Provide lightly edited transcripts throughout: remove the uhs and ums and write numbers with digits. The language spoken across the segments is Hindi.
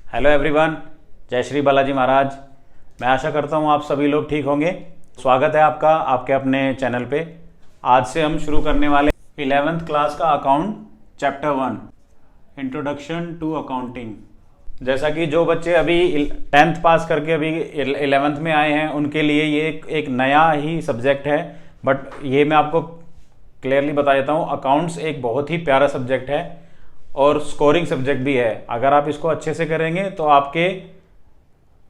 हेलो एवरीवन, जय श्री बालाजी महाराज। मैं आशा करता हूँ आप सभी लोग ठीक होंगे। स्वागत है आपका आपके अपने चैनल पे। आज से हम शुरू करने वाले 11th क्लास का account chapter 1 introduction to accounting. जैसा कि जो बच्चे अभी 10th पास करके अभी 11th में आए हैं उनके लिए ये एक नया ही सब्जेक्ट है, बट ये मैं आपको क्लियरली बता देता हूँ, अकाउंट्स एक बहुत ही प्यारा सब्जेक्ट है और स्कोरिंग सब्जेक्ट भी है। अगर आप इसको अच्छे से करेंगे तो आपके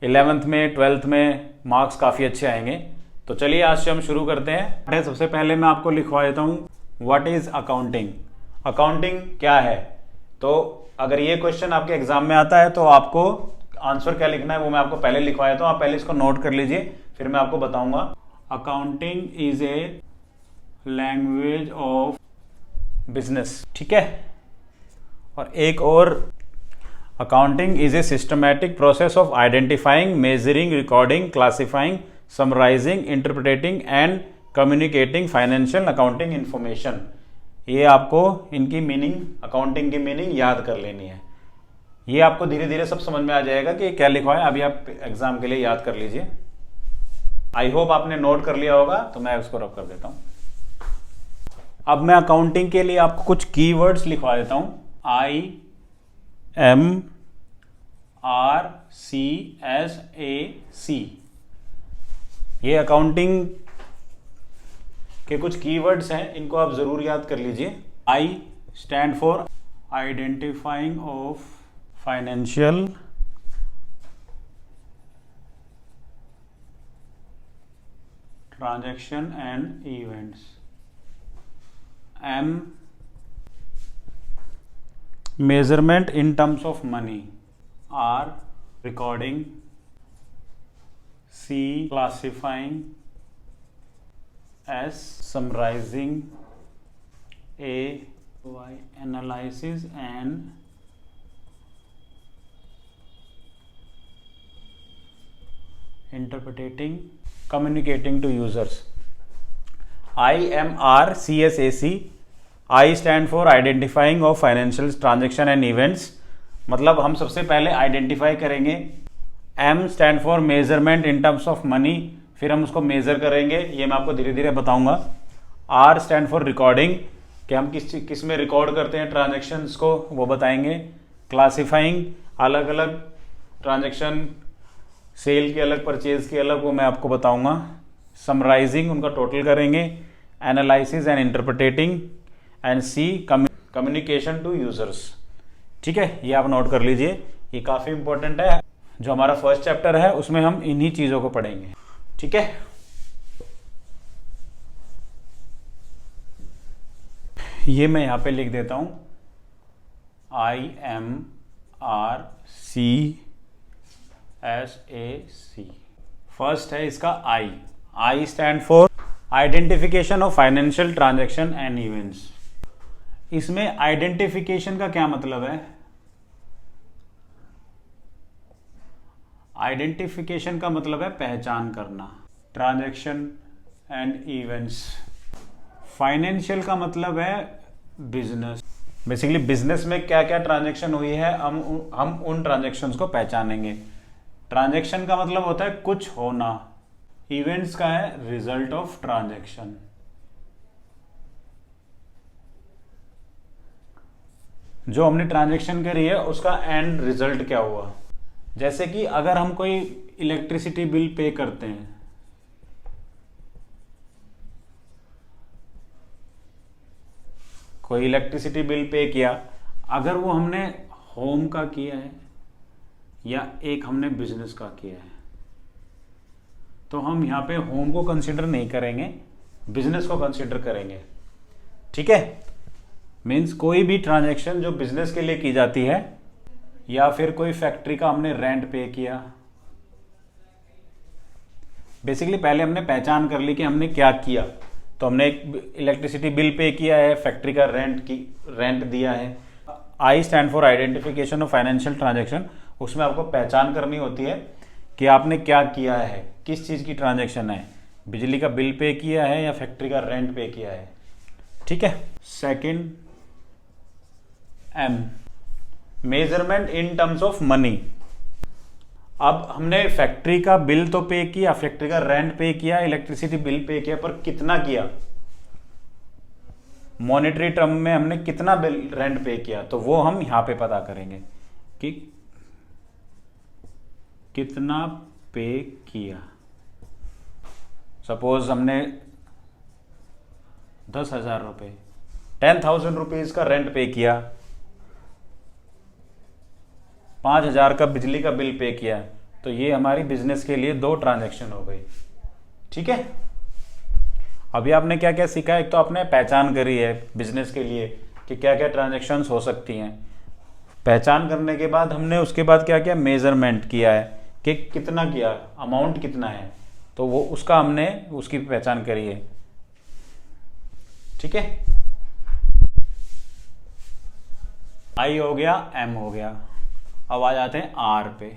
11th में 12th में मार्क्स काफ़ी अच्छे आएंगे। तो चलिए आज से हम शुरू करते हैं। सबसे पहले मैं आपको लिखवा देता हूँ व्हाट इज़ अकाउंटिंग। अकाउंटिंग क्या है? तो अगर ये क्वेश्चन आपके एग्जाम में आता है तो आपको आंसर क्या लिखना है वो मैं आपको पहले लिखवा देता हूँ। आप पहले इसको नोट कर लीजिए, फिर मैं आपको बताऊंगा। Accounting is a language of business, ठीक है। और एक और, accounting is a systematic process of identifying, measuring, recording, classifying, summarising, interpreting and communicating financial accounting information. ये आपको इनकी मीनिंग, अकाउंटिंग की मीनिंग याद कर लेनी है। ये आपको धीरे धीरे सब समझ में आ जाएगा कि क्या लिखा है। अभी आप एग्जाम के लिए याद कर लीजिए। आई होप आपने नोट कर लिया होगा, तो मैं उसको रब कर देता हूं। अब मैं अकाउंटिंग के लिए आपको कुछ कीवर्ड्स लिखवा देता हूं। IMRCSAC, ये अकाउंटिंग के कुछ कीवर्ड्स हैं, इनको आप जरूर याद कर लीजिए। I stand for identifying of financial transaction and events. M measurement in terms of money। R recording। C classifying। S summarizing। A Y analysis and interpreting, communicating to users। IMRCSAC। I stand for identifying of financial transaction and events, मतलब हम सबसे पहले आइडेंटिफाई करेंगे। M stand for measurement in terms of money, फिर हम उसको मेजर करेंगे, ये मैं आपको धीरे धीरे बताऊंगा। R स्टैंड फॉर रिकॉर्डिंग, कि हम किस में रिकॉर्ड करते हैं ट्रांजेक्शन्स को, वो बताएंगे। क्लासिफाइंग, अलग अलग ट्रांजेक्शन, सेल के अलग, परचेज के अलग, वो मैं आपको बताऊंगा। समराइजिंग, उनका टोटल करेंगे। Analysis and interpreting and C communication to users. ठीक है, ये आप नोट कर लीजिए, ये काफी इंपॉर्टेंट है। जो हमारा फर्स्ट चैप्टर है उसमें हम इन्हीं चीजों को पढ़ेंगे, ठीक है। ये मैं यहां पे लिख देता हूं IMRCSAC। फर्स्ट है इसका I stand for identification of financial transaction and events. इसमें आइडेंटिफिकेशन का क्या मतलब है? आइडेंटिफिकेशन का मतलब है पहचान करना। Transaction and events. फाइनेंशियल का मतलब है बिजनेस। बेसिकली बिजनेस में क्या क्या ट्रांजैक्शन हुई है हम उन ट्रांजैक्शंस को पहचानेंगे। ट्रांजैक्शन का मतलब होता है कुछ होना। इवेंट्स का है रिजल्ट ऑफ ट्रांजैक्शन। जो हमने ट्रांजैक्शन करी है उसका एंड रिजल्ट क्या हुआ। जैसे कि अगर हम कोई इलेक्ट्रिसिटी बिल पे करते हैं, कोई इलेक्ट्रिसिटी बिल पे किया, अगर वो हमने होम का किया है या एक हमने बिजनेस का किया है, तो हम यहाँ पे होम को कंसीडर नहीं करेंगे, बिजनेस को कंसीडर करेंगे, ठीक है। मीन्स कोई भी ट्रांजैक्शन जो बिजनेस के लिए की जाती है, या फिर कोई फैक्ट्री का हमने रेंट पे किया। बेसिकली पहले हमने पहचान कर ली कि हमने क्या किया। तो हमने एक इलेक्ट्रिसिटी बिल पे किया है, फैक्ट्री का रेंट दिया है। I stand for identification of financial transaction. उसमें आपको पहचान करनी होती है कि आपने क्या किया है, किस चीज की ट्रांजैक्शन है, बिजली का बिल पे किया है या फैक्ट्री का रेंट पे किया है, ठीक है। Second M, measurement in terms of money. अब हमने फैक्ट्री का बिल तो पे किया, फैक्ट्री का रेंट पे किया, इलेक्ट्रिसिटी बिल पे किया, पर कितना किया, मॉनेटरी टर्म में हमने कितना बिल रेंट पे किया, तो वो हम यहां पे पता करेंगे कि कितना पे किया। सपोज हमने 10,000 रुपये, 10,000 रुपीज का रेंट पे किया, 5,000 का बिजली का बिल पे किया, तो ये हमारी बिजनेस के लिए 2 ट्रांजैक्शन हो गई। ठीक है, अभी आपने क्या क्या सीखा, एक तो आपने पहचान करी है बिजनेस के लिए कि क्या क्या ट्रांजैक्शंस हो सकती हैं। पहचान करने के बाद हमने उसके बाद क्या किया, मेजरमेंट किया है कि कितना किया, अमाउंट कितना है, तो वो उसका हमने उसकी पहचान करी है। ठीक है, आई हो गया, एम हो गया। अब आ जाते हैं आर पे।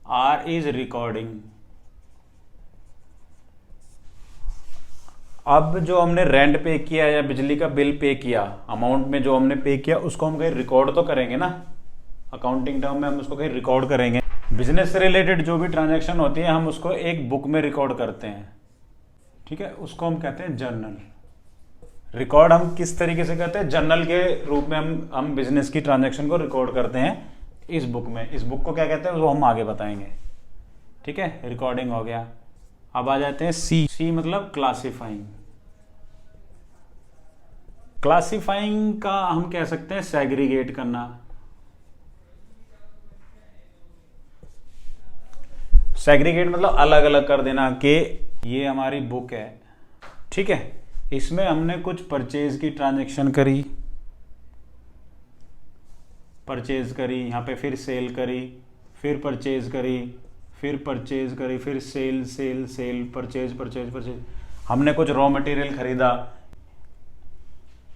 R is recording. अब जो हमने रेंट पे किया या बिजली का बिल पे किया, अमाउंट में जो हमने पे किया, उसको हम कहीं रिकॉर्ड तो करेंगे ना, अकाउंटिंग टर्म में हम उसको कहीं रिकॉर्ड करेंगे। बिजनेस से रिलेटेड जो भी ट्रांजैक्शन होती है हम उसको एक बुक में रिकॉर्ड करते हैं। ठीक है, उसको हम कहते हैं जर्नल। रिकॉर्ड हम किस तरीके से करते हैं, जर्नल के रूप में हम बिजनेस की ट्रांजैक्शन को रिकॉर्ड करते हैं इस बुक में। इस बुक को क्या कहते हैं वो हम आगे बताएंगे। ठीक है, रिकॉर्डिंग हो गया। अब आ जाते हैं सी। सी मतलब क्लासिफाइंग। क्लासिफाइंग का हम कह सकते हैं सेग्रीगेट करना। सेग्रीगेट मतलब अलग अलग कर देना कि ये हमारी बुक है, ठीक है, इसमें हमने कुछ परचेज की ट्रांजैक्शन करी, परचेज करी, यहाँ पे फिर सेल करी, फिर परचेज करी, फिर परचेज करी, फिर sale sale sale, purchase purchase purchase. हमने कुछ रॉ मटेरियल खरीदा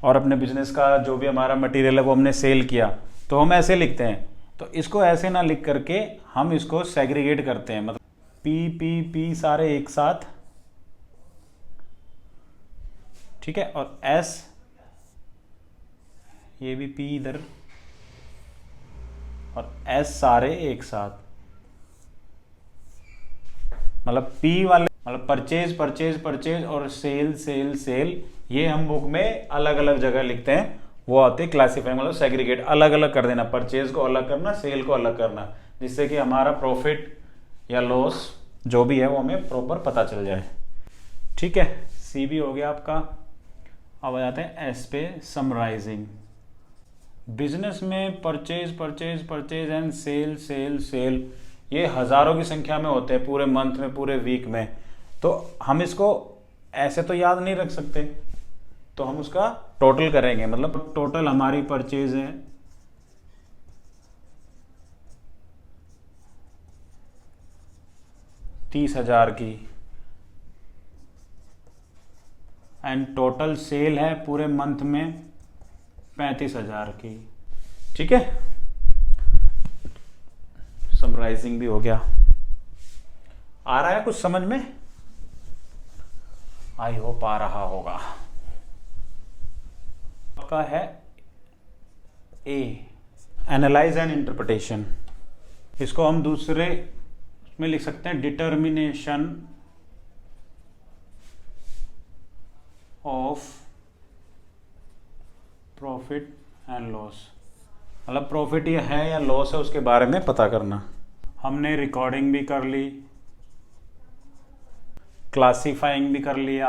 और अपने बिजनेस का जो भी हमारा मटेरियल है वो हमने सेल किया, तो हम ऐसे लिखते हैं। तो इसको ऐसे ना लिख करके हम इसको सेग्रीगेट करते हैं, मतलब पी पी पी सारे एक साथ, ठीक है, और एस ये भी पी इधर और एस सारे एक साथ, मतलब पी वाले मतलब परचेज परचेज परचेज और सेल सेल सेल, ये हम बुक में अलग अलग जगह लिखते हैं। वो आते हैं क्लासीफाई, मतलब सेग्रीगेट, अलग अलग कर देना, परचेज को अलग करना, सेल को अलग करना, जिससे कि हमारा प्रॉफिट या लॉस जो भी है वो हमें प्रॉपर पता चल जाए। ठीक है, सी भी हो गया आपका। अब आ जाते हैं एस पे, समराइजिंग। बिजनेस में purchase purchase purchase and sale sale sale, ये हजारों की संख्या में होते हैं पूरे मंथ में, पूरे वीक में, तो हम इसको ऐसे तो याद नहीं रख सकते, तो हम उसका टोटल करेंगे। मतलब टोटल हमारी परचेज है 30,000 की एंड टोटल सेल है पूरे मंथ में 35,000 की। ठीक है, समराइजिंग भी हो गया। आ रहा है कुछ समझ में? आई होप आ रहा होगा। आपका है ए, एनालाइज एंड इंटरप्रिटेशन। इसको हम दूसरे में लिख सकते हैं, determination of profit and loss, मतलब प्रॉफिट ये है या लॉस है उसके बारे में पता करना। हमने रिकॉर्डिंग भी कर ली, क्लासिफाइंग भी कर लिया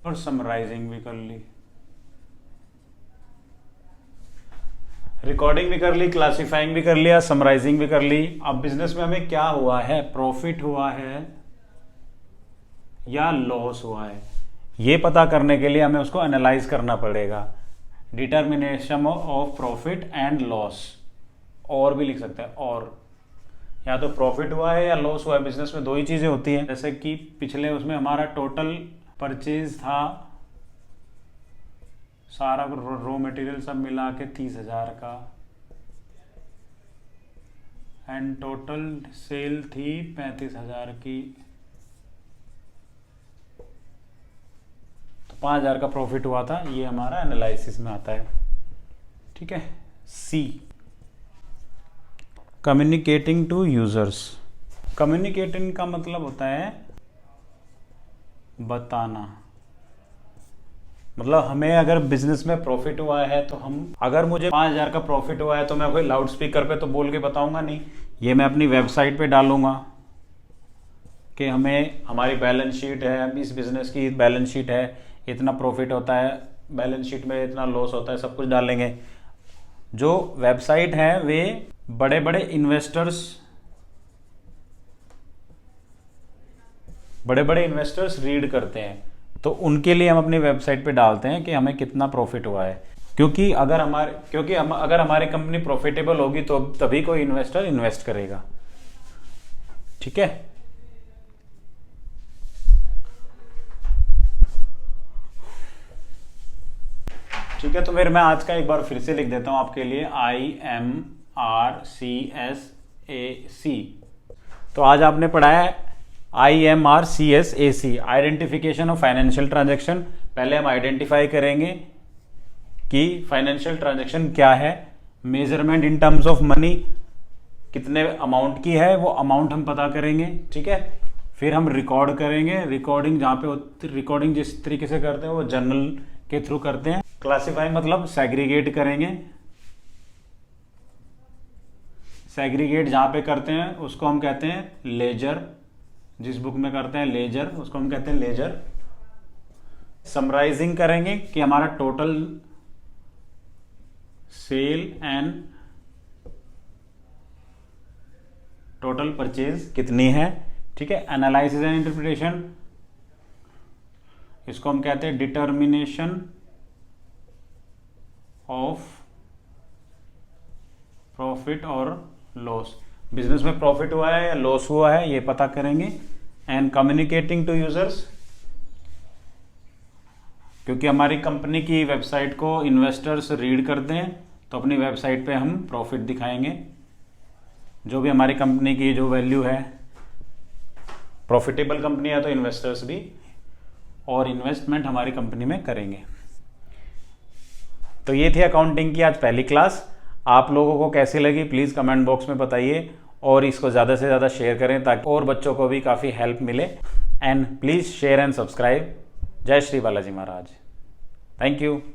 और समराइजिंग भी कर ली। रिकॉर्डिंग भी कर ली, क्लासिफाइंग भी कर लिया, समराइजिंग भी कर ली। अब बिजनेस में हमें क्या हुआ है, प्रॉफिट हुआ है या लॉस हुआ है, ये पता करने के लिए हमें उसको एनालाइज करना पड़ेगा। Determination of profit and loss, और भी लिख सकते हैं, और या तो प्रॉफिट हुआ है या लॉस हुआ है। बिजनेस में दो ही चीजें होती हैं, जैसे कि पिछले उसमें हमारा टोटल परचेज था सारा रॉ मटेरियल सब मिला के 30,000 का एंड टोटल सेल थी 35,000 की, तो 5,000 का प्रॉफिट हुआ था। ये हमारा एनालिसिस में आता है। ठीक है, सी, कम्युनिकेटिंग टू यूजर्स। कम्युनिकेटिंग का मतलब होता है बताना। मतलब हमें अगर बिजनेस में प्रॉफिट हुआ है तो अगर मुझे 5,000 का प्रॉफिट हुआ है तो मैं कोई लाउड स्पीकर पे तो बोल के बताऊंगा नहीं, ये मैं अपनी वेबसाइट पे डालूंगा कि हमारी बैलेंस शीट है, इस बिजनेस की बैलेंस शीट है, इतना प्रॉफिट होता है, बैलेंस शीट में इतना लॉस होता है, सब कुछ डालेंगे। जो वेबसाइट है वे बड़े बड़े इन्वेस्टर्स रीड करते हैं, तो उनके लिए हम अपनी वेबसाइट पे डालते हैं कि हमें कितना प्रॉफिट हुआ है। क्योंकि अगर हमारी कंपनी प्रॉफिटेबल होगी तो तभी कोई इन्वेस्टर इन्वेस्ट करेगा। ठीक है, ठीक है। तो फिर मैं आज का एक बार फिर से लिख देता हूं आपके लिए, IMRCSAC। तो आज आपने पढ़ा है IMRCSAC, identification of financial transaction. पहले हम आइडेंटिफाई करेंगे कि फाइनेंशियल ट्रांजैक्शन क्या है। Measurement in terms of money, कितने अमाउंट की है वो अमाउंट हम पता करेंगे। ठीक है, फिर हम रिकॉर्ड करेंगे। रिकॉर्डिंग जिस तरीके से करते हैं वो जर्नल के थ्रू करते हैं। क्लासिफाई मतलब सेग्रीगेट करेंगे। सेग्रीगेट जहां पे करते हैं उसको हम कहते हैं लेजर। जिस बुक में करते हैं लेजर उसको हम कहते हैं लेजर। समराइजिंग करेंगे कि हमारा total sale and total purchase कितनी है। ठीक है, एनालिसिस एंड इंटरप्रिटेशन, इसको हम कहते हैं डिटर्मिनेशन ऑफ प्रॉफिट और लॉस। बिजनेस में प्रॉफिट हुआ है या लॉस हुआ है ये पता करेंगे। एंड कम्युनिकेटिंग टू यूजर्स, क्योंकि हमारी कंपनी की वेबसाइट को इन्वेस्टर्स रीड करते हैं तो अपनी वेबसाइट पे हम प्रॉफिट दिखाएंगे। जो भी हमारी कंपनी की जो वैल्यू है, प्रॉफिटेबल कंपनी है तो इन्वेस्टर्स भी और इन्वेस्टमेंट हमारी कंपनी में करेंगे। तो ये थी अकाउंटिंग की आज पहली क्लास। आप लोगों को कैसी लगी प्लीज़ कमेंट बॉक्स में बताइए और इसको ज़्यादा से ज़्यादा शेयर करें ताकि और बच्चों को भी काफ़ी हेल्प मिले। And please share and subscribe. जय श्री बालाजी महाराज। Thank you.